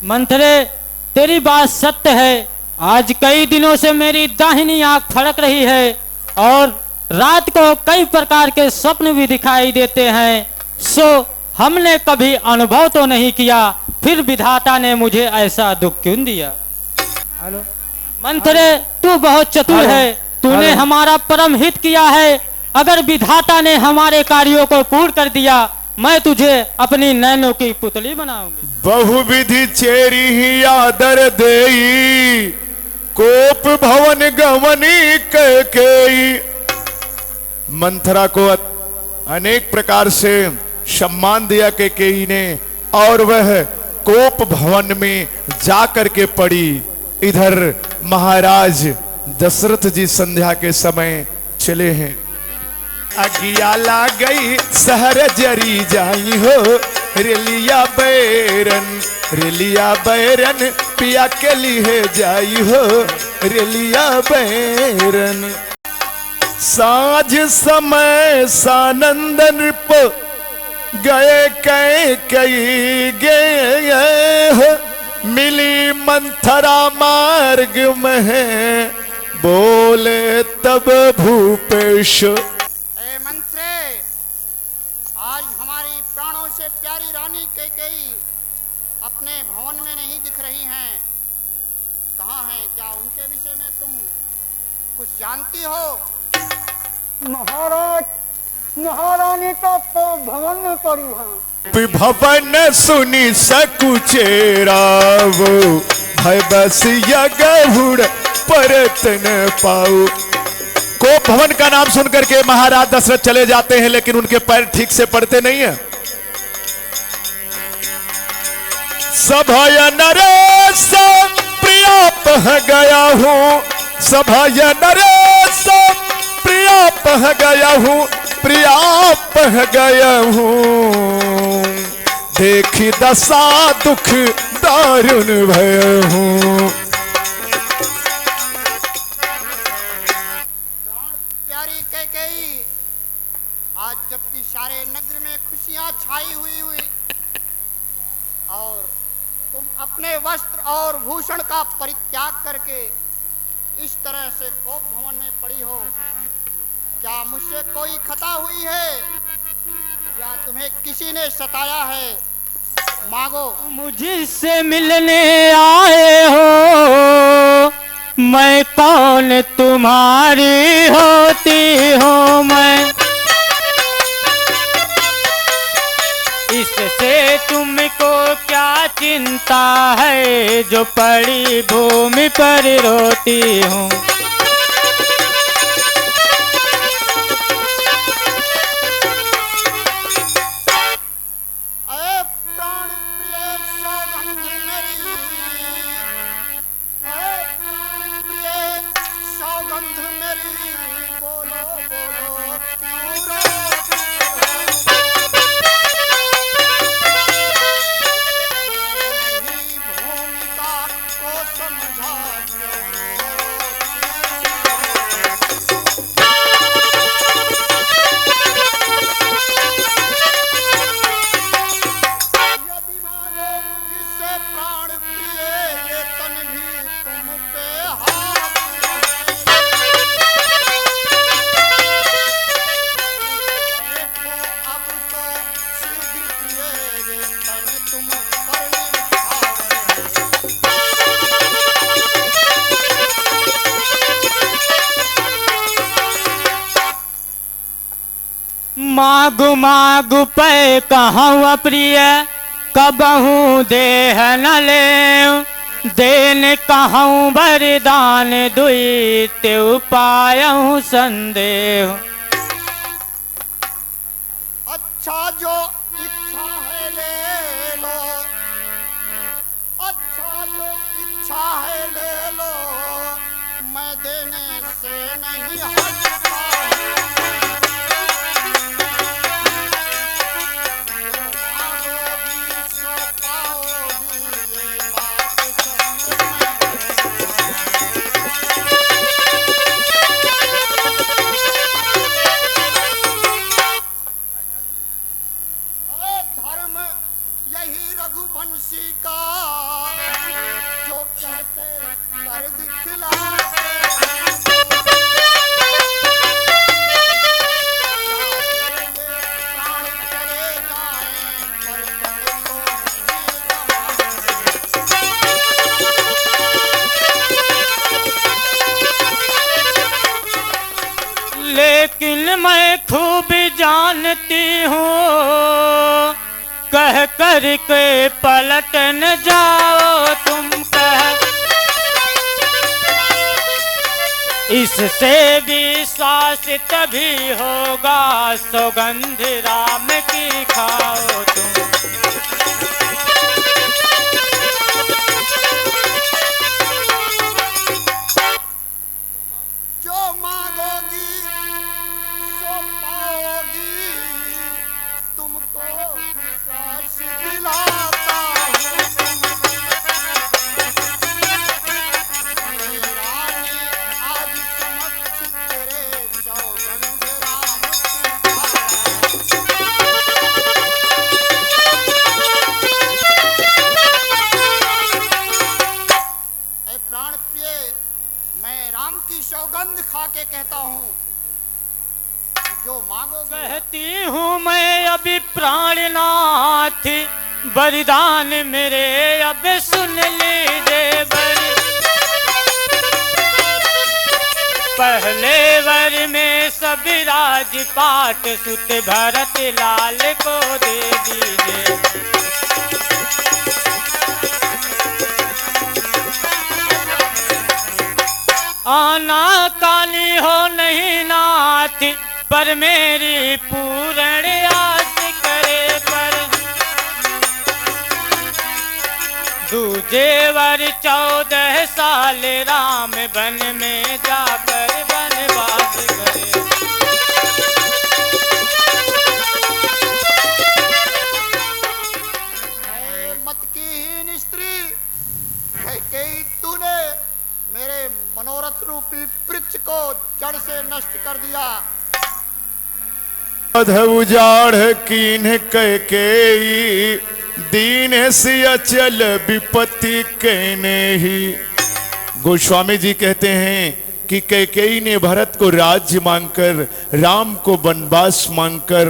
मंथरे, तेरी बात सत्य है। आज कई दिनों से मेरी दाहिनी आंख फड़क रही है और रात को कई प्रकार के स्वप्न भी दिखाई देते हैं। सो हमने कभी अनुभव तो नहीं किया, फिर विधाता ने मुझे ऐसा दुख क्यों दिया। हेलो मंथरे, तू बहुत चतुर है, तूने हमारा परम हित किया है। अगर विधाता ने हमारे कार्यों को पूर्ण कर दिया, मैं तुझे अपनी नैनों की पुतली बनाऊंगी। बहुविधि चेरी ही आदर देई, कोप भवन गवनी कैकेयी। मंथरा को अनेक प्रकार से सम्मान दिया कैकेयी ने और वह कोप भवन में जाकर के पड़ी। इधर महाराज दशरथ जी संध्या के समय चले हैं। अगिया ला गई सहर जरी जाई हो, रेलिया बैरन पिया के लिए जाई हो, रेलिया बैरन। साँझ समय सानंदन प गए कई गए हो, मिली मंथरा मार्ग में बोले तब भूपेश। मंत्रे, आज हमारी प्राणों से प्यारी रानी कैकेयी अपने भवन में नहीं दिख रही हैं। कहाँ हैं? क्या उनके विषय में तुम कुछ जानती हो? महाराज, महारानी तो भवन में पड़ी है। भवन सुनी सकुचेरा वो, भय बस गहुड़ परत न पाऊ। को भवन का नाम सुनकर के महाराज दशरथ चले जाते हैं, लेकिन उनके पैर ठीक से पड़ते नहीं है। सभय नरेश प्रिया पह गया हूँ, सभय नरेश प्रिया पह गया हूँ, प्रिया पह गया हूँ। देखी दशा दुख दारुण भय हूँ। प्यारी कैकेयी, आज जबकि सारे नगर में खुशियां छाई हुई और तुम अपने वस्त्र और भूषण का परित्याग करके इस तरह से कोप भवन में पड़ी हो, क्या मुझसे कोई खता हुई है या तुम्हें किसी ने सताया है? मांगो। मुझसे मिलने आए हो, मैं कौन तुम्हारी होती हूँ मैं, इससे तुमको क्या चिंता है, जो पड़ी भूमि पर रोती हूँ। मागु मागु पे कहूँ प्रिय, कबहू देह न ले, देन कहूँ वरदान दुई, तेउ पायहूँ संदेह। अच्छा जो इच्छा है ले लो, अच्छा जो इच्छा है ले लो, मैं देने से नहीं हटता। धर्म यही रघुवंशी का कर दिखलाते प्राण चले जाएं पर तुमको नहीं लेकिन मैं खूब जानती हूँ कह कर के पलट न जाओ तुम कह इससे विश्वास तभी होगा सौगंध राम की खाओ तुम जो मांगोगी सो पाओगी तुमको विश्वास दिलाता हूँ रानी आज समक्ष तेरे सौगंध राम की ऐ प्राण प्रिय मैं राम की सौगंध खा के कहता हूँ जो मांगोगे कहती हूँ मैं अभी प्राणनाथ वरदान मेरे अब सुन लीजिए पहले वर में सब राजपाट सुत भरत लाल को दे दीजिए आना कानी हो नहीं नाथ पर मेरी पूर्ण आस करे पर दूजे वर 14 साल राम वन में जाकर वनवास करे ऐ मतकीहीन स्त्री कैकेयी तूने मेरे मनोरथ रूपी वृक्ष को जड़ से नष्ट कर दिया उजाड़ कीन कैकेयी दीन से अचल विपत्ति कहने ही। गोस्वामी जी कहते हैं कि कैकेयी ने भरत को राज्य मांगकर राम को वनवास मांगकर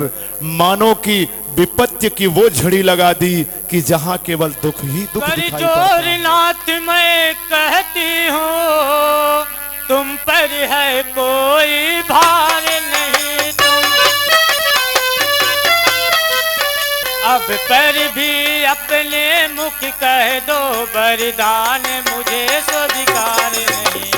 मानो की विपत्ति की वो झड़ी लगा दी कि जहां केवल दुख ही दुख दिखाई पड़ता है। नाथ मैं कहती हूँ तुम पर है कोई भार नहीं तुम अब पर भी अपने मुख कह दो वरदान मुझे स्वीकार नहीं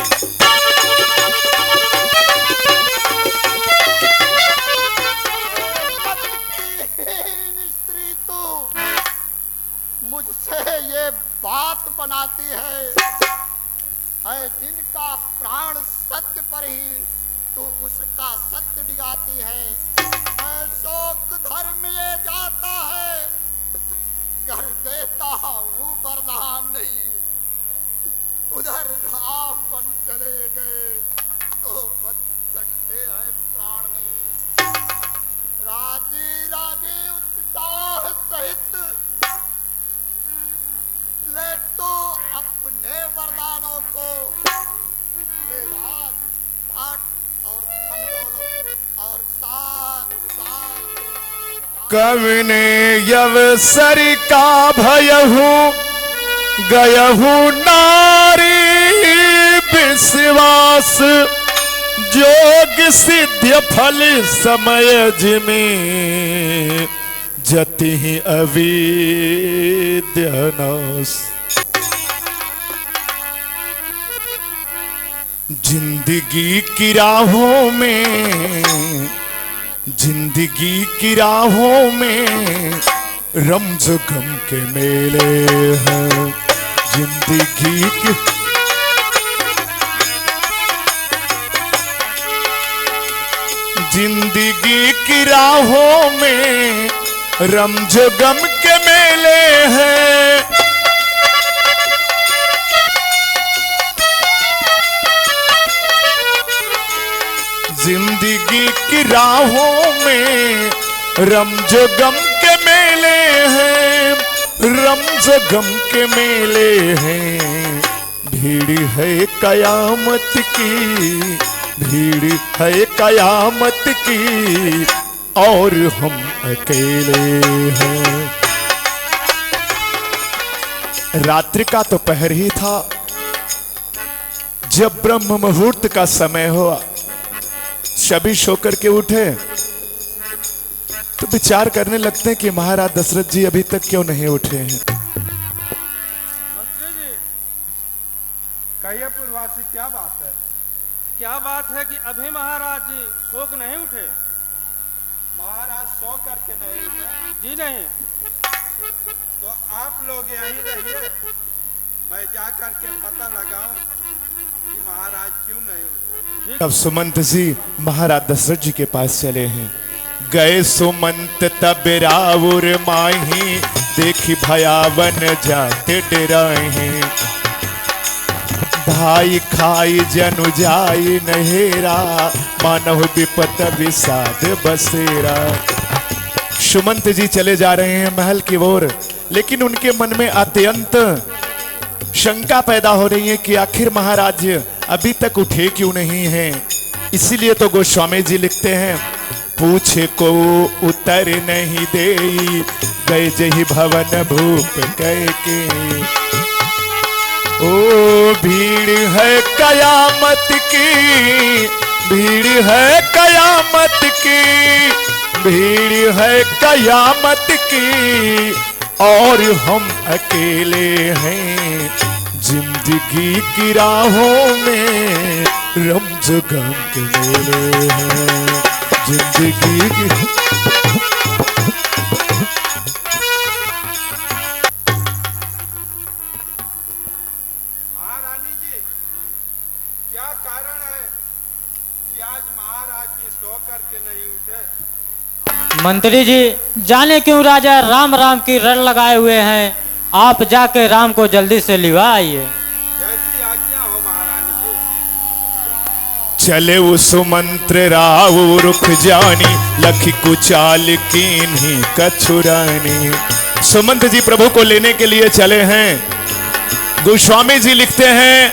स्त्री तू मुझसे ये बात बनाती है जिनका प्राण सत्य पर ही तू उसका सत्य डिगाती है शोक धर्म ये जाता है कर देता हूँ वरदान नहीं उधर राम बन चले गए तो बच सकते हैं प्राण नहीं राजे राजे उत्साह सहित ले तो अपने वरदानों को ले राज पाट और धन और साथ कवने यवसर का भयहु गयहु नारी विश्वास जोग सिद्ध फल समय जिमे जति ही अविद्य नाश। जिंदगी की राहों में जिंदगी की राहों में रमज गम के मेले हैं जिंदगी की जिंदगी की राहों में रमज गम के मेले हैं जिंदगी की राहों में रमज गम के मेले हैं रमज गम के मेले हैं भीड़ है कयामत की, भीड़ है कयामत की, और हम अकेले हैं। रात्रि का तो पहर ही था, जब ब्रह्म मुहूर्त का समय हुआ, सभी सो करके उठे तो विचार करने लगते हैं कि महाराज दशरथ जी अभी तक क्यों नहीं उठे हैं। मंत्री जी, कहिए पूर्ववासी, क्या बात है? क्या बात है कि अभी महाराज जी शोक नहीं उठे? महाराज सो करके नहीं उठे? जी नहीं। तो आप लोग यहीं रहिए, मैं जा करके पता लगाऊं कि महाराज क्यों नहीं उठे। अब सुमंत जी महाराज दशरथ जी के पास चले हैं। गए सुमंत तब राउर माही, देखी भयावन जाते डराए। भाई खाई जनु जाई नहेरा, मानव विपत विषाद बसेरा। सुमंत जी चले जा रहे हैं महल की ओर, लेकिन उनके मन में अत्यंत शंका पैदा हो रही है कि आखिर महाराज अभी तक उठे क्यों नहीं हैं। इसीलिए तो गोस्वामी जी लिखते हैं, पूछे को उत्तर नहीं देई, गए जही भवन भूप कह के। ओ भीड़ है कयामत की, भीड़ है कयामत की, भीड़ है कयामत की, और हम अकेले हैं। जिंदगी की राहों में रमज गम के मेले हैं। जिंदगी की महारानी जी, क्या कारण है कि आज महाराज जी सो करके नहीं उठे? मंत्री जी, जाने क्यों राजा राम राम की रट लगाए हुए हैं। आप जाके राम को जल्दी से लिवा आइए। जैसी आज्ञा हो महारानी जी। चले वो सुमंत्र राव रुख जानी, लखी कुचाल कीन्ही कछुरानी। सुमंत जी प्रभु को लेने के लिए चले हैं। गोस्वामी जी लिखते हैं,